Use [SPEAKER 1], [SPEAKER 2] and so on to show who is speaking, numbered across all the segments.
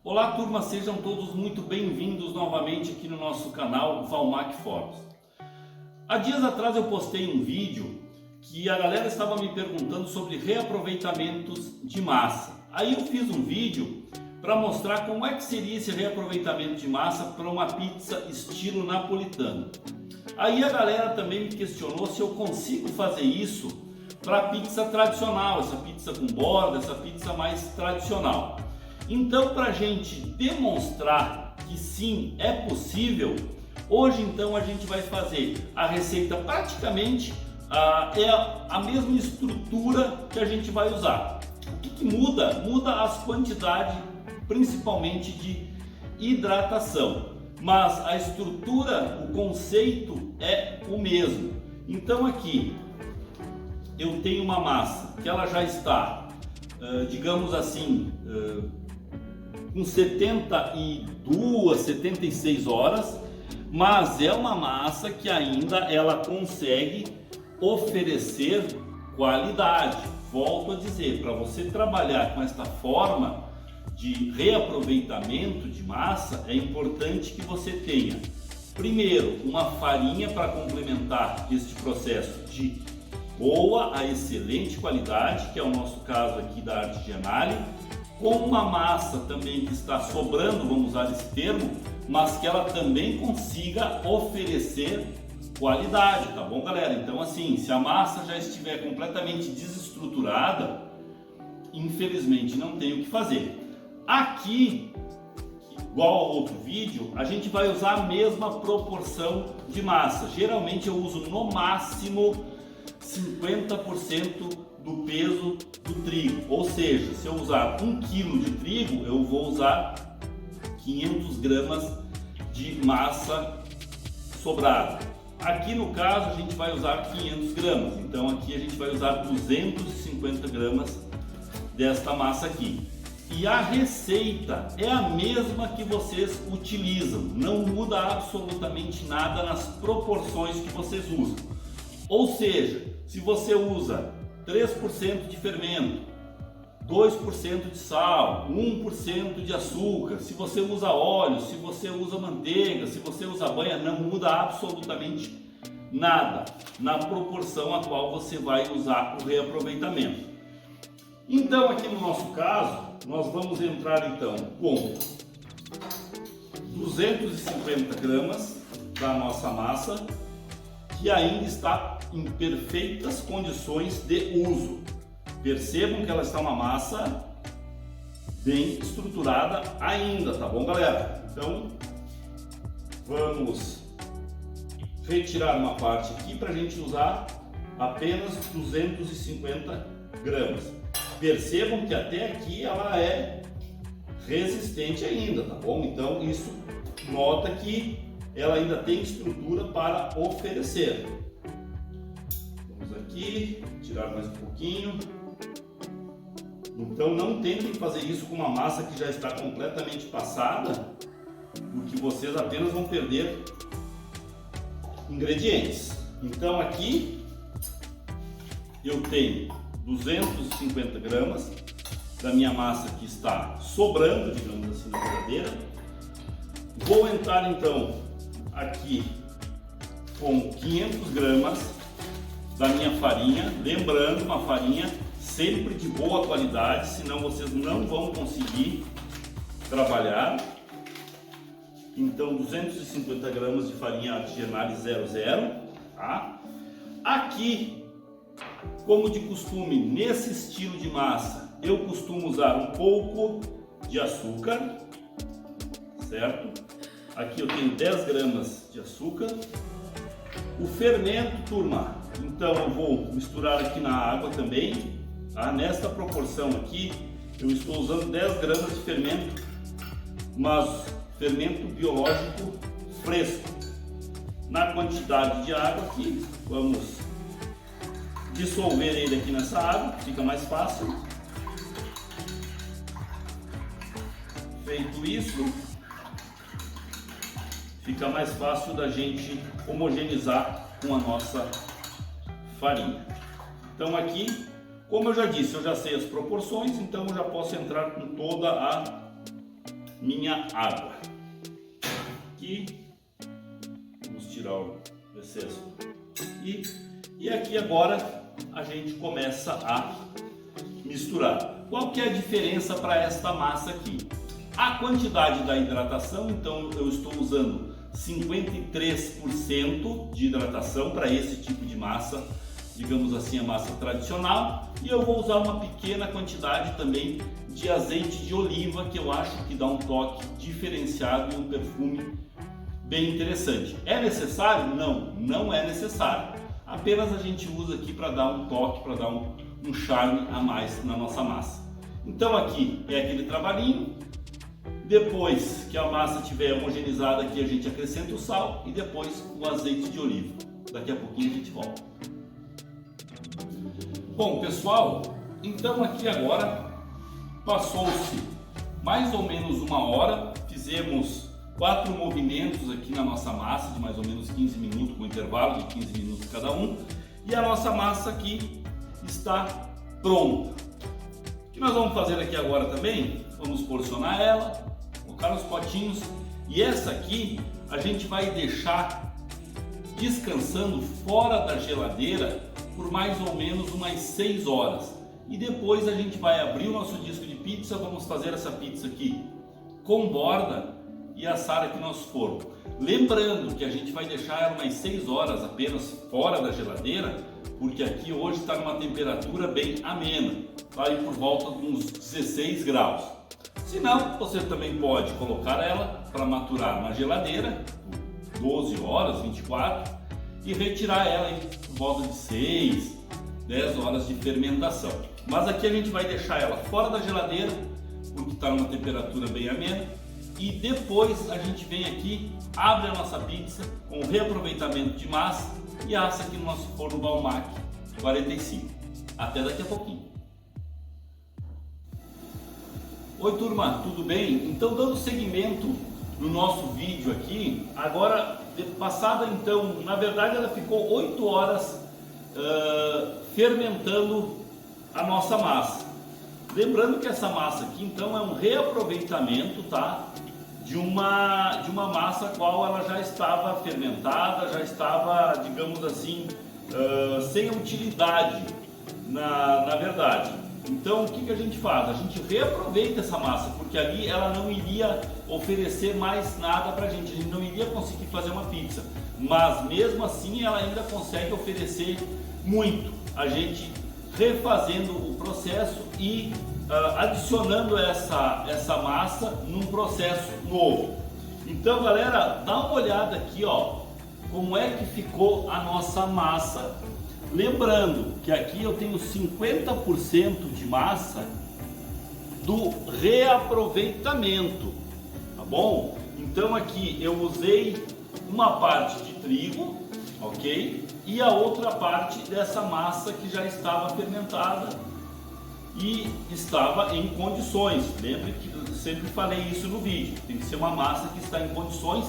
[SPEAKER 1] Olá turma, sejam todos muito bem-vindos novamente aqui no nosso canal Valmac Fornos. Há dias atrás eu postei um vídeo que a galera estava me perguntando sobre reaproveitamentos de massa. Aí eu fiz um vídeo para mostrar como é que seria esse reaproveitamento de massa para uma pizza estilo napolitano. Aí a galera também me questionou se eu consigo fazer isso para a pizza tradicional, essa pizza com borda, essa pizza mais tradicional. Então, para a gente demonstrar que sim, é possível, hoje então a gente vai fazer a receita praticamente é a mesma estrutura que a gente vai usar. O que muda? Muda as quantidades, principalmente de hidratação, mas a estrutura, o conceito é o mesmo. Então aqui eu tenho uma massa que ela já está, digamos assim, com 72, 76 horas, mas é uma massa que ainda ela consegue oferecer qualidade. Volto a dizer, para você trabalhar com esta forma de reaproveitamento de massa, é importante que você tenha, primeiro, uma farinha para complementar este processo de boa a excelente qualidade, que é o nosso caso aqui da Artigianale, com uma massa também que está sobrando, vamos usar esse termo, mas que ela também consiga oferecer qualidade, tá bom, galera? Então assim, se a massa já estiver completamente desestruturada, infelizmente não tem o que fazer. Aqui, igual ao outro vídeo, a gente vai usar a mesma proporção de massa. Geralmente eu uso no máximo 50% do peso do trigo, ou seja, se eu usar 1 kg de trigo, eu vou usar 500 gramas de massa sobrada. Aqui no caso a gente vai usar 500 gramas, então aqui a gente vai usar 250 gramas desta massa aqui. E a receita é a mesma que vocês utilizam, não muda absolutamente nada nas proporções que vocês usam. Ou seja, se você usa 3% de fermento, 2% de sal, 1% de açúcar, se você usa óleo, se você usa manteiga, se você usa banha, não muda absolutamente nada na proporção a qual você vai usar o reaproveitamento. Então aqui no nosso caso, nós vamos entrar então com 250 gramas da nossa massa, que ainda está em perfeitas condições de uso. Percebam que ela está uma massa bem estruturada ainda, tá bom, galera? Então vamos retirar uma parte aqui para a gente usar apenas 250 gramas. Percebam que até aqui ela é resistente ainda, tá bom? Então isso nota que ela ainda tem estrutura para oferecer. Vamos aqui, tirar mais um pouquinho. Então não tentem fazer isso com uma massa que já está completamente passada, porque vocês apenas vão perder ingredientes. Então aqui eu tenho 250 gramas da minha massa que está sobrando, digamos assim, na geladeira. Vou entrar então aqui com 500 gramas da minha farinha, lembrando, uma farinha sempre de boa qualidade, senão vocês não vão conseguir trabalhar. Então 250 gramas de farinha Artigianale 00, tá? Aqui, como de costume, nesse estilo de massa, eu costumo usar um pouco de açúcar, certo? Aqui eu tenho 10 gramas de açúcar. O fermento, turma, então eu vou misturar aqui na água também, tá? Nesta proporção aqui, eu estou usando 10 gramas de fermento, mas fermento biológico fresco. Na quantidade de água aqui, vamos dissolver ele aqui nessa água, fica mais fácil. Feito isso, fica mais fácil da gente homogeneizar com a nossa farinha. Então aqui, como eu já disse, eu já sei as proporções, então eu já posso entrar com toda a minha água. Aqui, vamos tirar o excesso. E aqui agora a gente começa a misturar. Qual que é a diferença para esta massa aqui? A quantidade da hidratação, então eu estou usando 53% de hidratação para esse tipo de massa, digamos assim, a massa tradicional, e eu vou usar uma pequena quantidade também de azeite de oliva, que eu acho que dá um toque diferenciado e um perfume bem interessante. É necessário? Não, não é necessário. Apenas a gente usa aqui para dar um toque, para dar um charme a mais na nossa massa. Então aqui é aquele trabalhinho. Depois que a massa estiver homogeneizada aqui, a gente acrescenta o sal e depois o azeite de oliva. Daqui a pouquinho a gente volta. Bom, pessoal, então aqui agora passou-se mais ou menos uma hora, fizemos 4 movimentos aqui na nossa massa de mais ou menos 15 minutos, com intervalo de 15 minutos cada um, e a nossa massa aqui está pronta. O que nós vamos fazer aqui agora também? Vamos porcionar ela, colocar nos potinhos, e essa aqui a gente vai deixar descansando fora da geladeira por mais ou menos umas 6 horas. E depois a gente vai abrir o nosso disco de pizza, vamos fazer essa pizza aqui com borda e assar aqui no nosso forno. Lembrando que a gente vai deixar ela umas 6 horas apenas fora da geladeira, porque aqui hoje está numa temperatura bem amena, está aí por volta de uns 16 graus. Se não, você também pode colocar ela para maturar na geladeira, 12 horas, 24, e retirar ela aí por volta de 6, 10 horas de fermentação. Mas aqui a gente vai deixar ela fora da geladeira, porque está numa temperatura bem amena, e depois a gente vem aqui, abre a nossa pizza com o reaproveitamento de massa e assa aqui no nosso forno Valmac 45. Até daqui a pouquinho. Oi turma, tudo bem? Então, dando seguimento no nosso vídeo aqui, agora passada então, na verdade ela ficou 8 horas fermentando a nossa massa. Lembrando que essa massa aqui então é um reaproveitamento, tá? De uma massa a qual ela já estava fermentada, já estava, digamos assim, sem utilidade na verdade. Então o que a gente faz? A gente reaproveita essa massa, porque ali ela não iria oferecer mais nada para a gente não iria conseguir fazer uma pizza, mas mesmo assim ela ainda consegue oferecer muito, a gente refazendo o processo e adicionando essa massa num processo novo. Então galera, dá uma olhada aqui, ó, como é que ficou a nossa massa. Lembrando que aqui eu tenho 50% de massa do reaproveitamento, tá bom? Então aqui eu usei uma parte de trigo, ok? E a outra parte dessa massa que já estava fermentada e estava em condições. Lembre que eu sempre falei isso no vídeo, tem que ser uma massa que está em condições,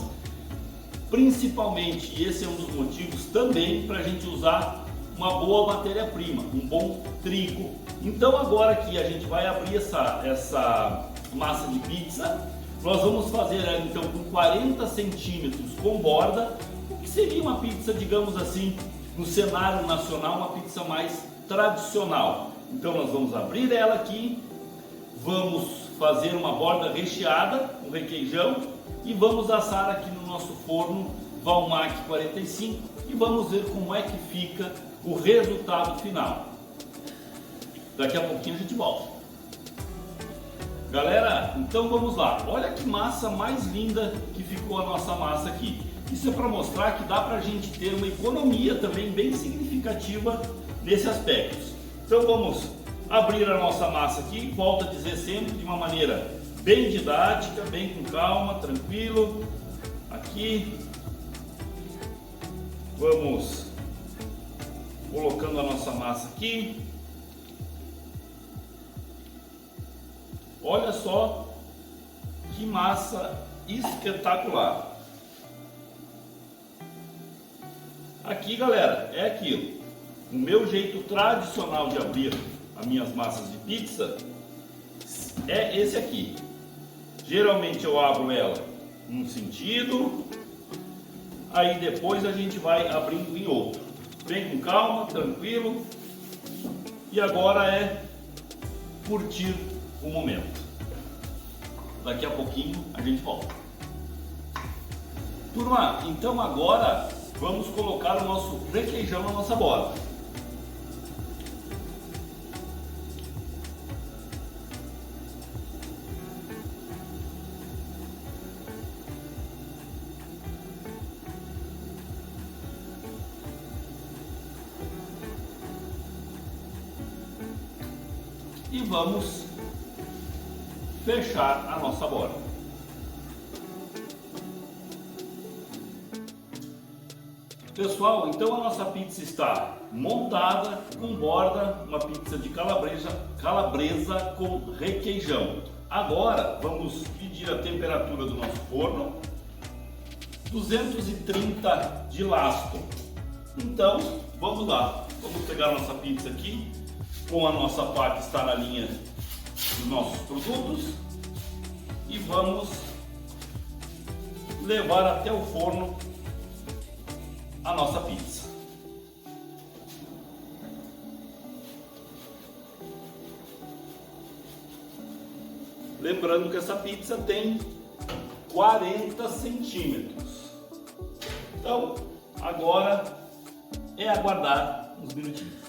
[SPEAKER 1] principalmente, e esse é um dos motivos também para a gente usar uma boa matéria-prima, um bom trigo. Então agora que a gente vai abrir essa massa de pizza, nós vamos fazer ela então com 40 centímetros com borda, o que seria uma pizza, digamos assim, no cenário nacional, uma pizza mais tradicional. Então nós vamos abrir ela aqui, vamos fazer uma borda recheada com requeijão e vamos assar aqui no nosso forno Valmac 45 e vamos ver como é que fica o resultado final. Daqui a pouquinho a gente volta. Galera, então vamos lá. Olha que massa mais linda que ficou a nossa massa aqui. Isso é para mostrar que dá para a gente ter uma economia também bem significativa nesse aspecto. Então vamos abrir a nossa massa aqui, volto a dizer sempre de uma maneira bem didática, bem com calma, tranquilo. Aqui vamos colocando a nossa massa aqui. Olha só que massa espetacular. Aqui, galera, é aquilo. O meu jeito tradicional de abrir as minhas massas de pizza é esse aqui. Geralmente eu abro ela num sentido, aí depois a gente vai abrindo em outro. Vem com calma, tranquilo. E agora é curtir o momento. Daqui a pouquinho a gente volta. Turma, então agora vamos colocar o nosso requeijão na nossa borda. E vamos fechar a nossa borda. Pessoal, então a nossa pizza está montada com borda, uma pizza de calabresa com requeijão. Agora vamos medir a temperatura do nosso forno, 230 de lastro. Então vamos lá, vamos pegar a nossa pizza aqui, com a nossa pá que está na linha dos nossos produtos, e vamos levar até o forno a nossa pizza. Lembrando que essa pizza tem 40 centímetros. Então, agora é aguardar uns minutinhos.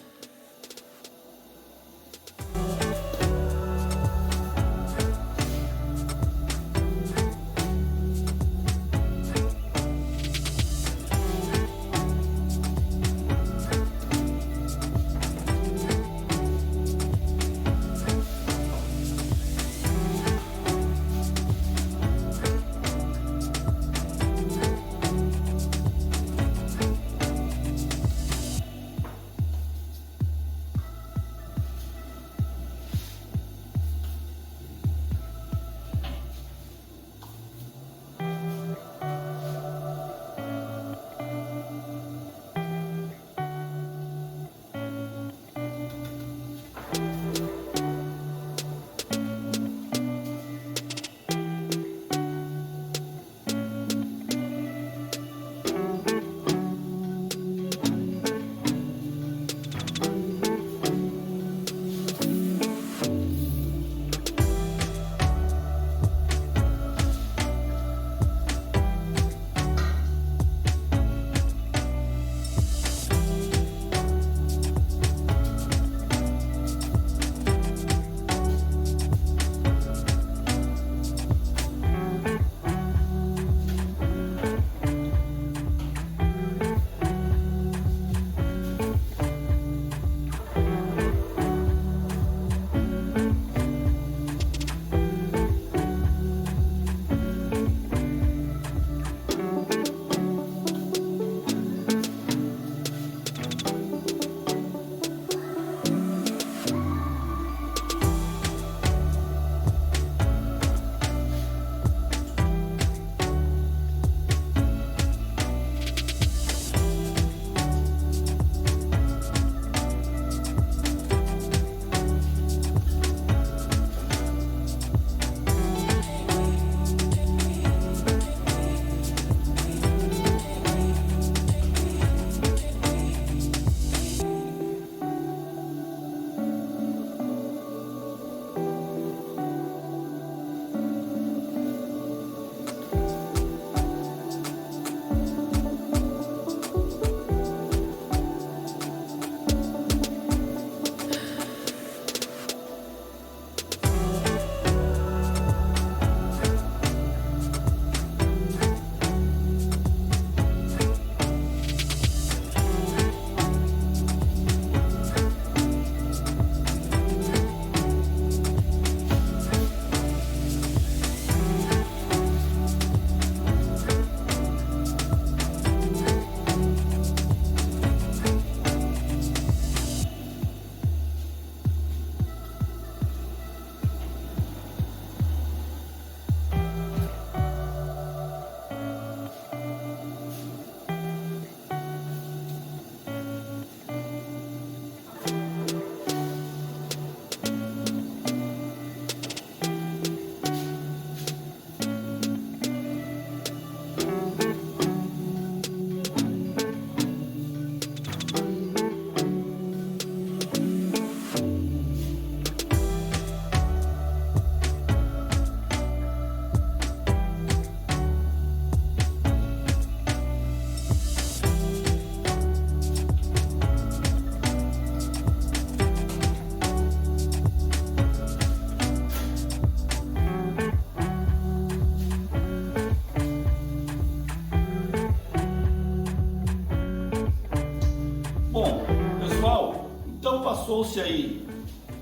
[SPEAKER 1] Passou-se aí,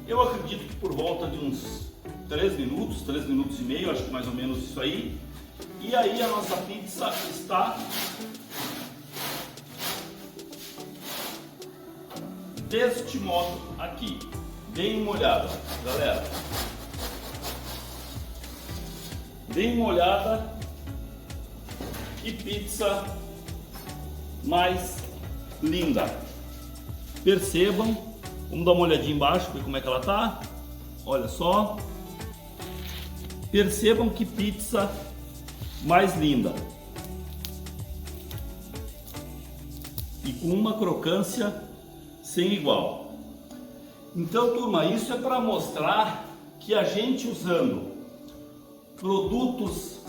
[SPEAKER 1] eu acredito que por volta de uns 3 minutos e meio, acho que mais ou menos isso aí. E aí a nossa pizza está deste modo aqui. Deem uma olhada, galera. Deem uma olhada. E pizza mais linda. Percebam, vamos dar uma olhadinha embaixo, ver como é que ela tá. Olha só. Percebam que pizza mais linda. E com uma crocância sem igual. Então, turma, isso é para mostrar que a gente usando produtos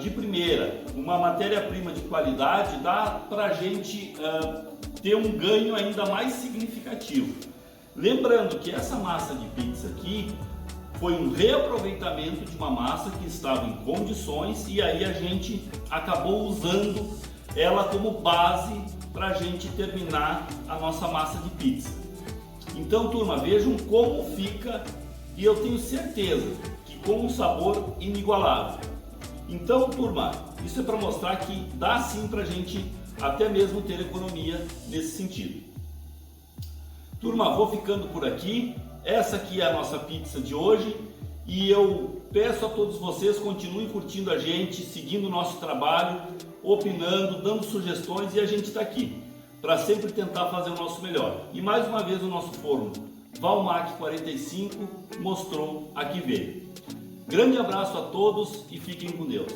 [SPEAKER 1] de primeira, uma matéria-prima de qualidade, dá para a gente ter um ganho ainda mais significativo. Lembrando que essa massa de pizza aqui foi um reaproveitamento de uma massa que estava em condições e aí a gente acabou usando ela como base para a gente terminar a nossa massa de pizza. Então, turma, vejam como fica e eu tenho certeza que com um sabor inigualável. Então, turma, isso é para mostrar que dá sim para a gente até mesmo ter economia nesse sentido. Turma, vou ficando por aqui. Essa aqui é a nossa pizza de hoje e eu peço a todos vocês continuem curtindo a gente, seguindo o nosso trabalho, opinando, dando sugestões e a gente está aqui para sempre tentar fazer o nosso melhor. E mais uma vez o nosso forno Valmac 45 mostrou a que veio. Grande abraço a todos e fiquem com Deus.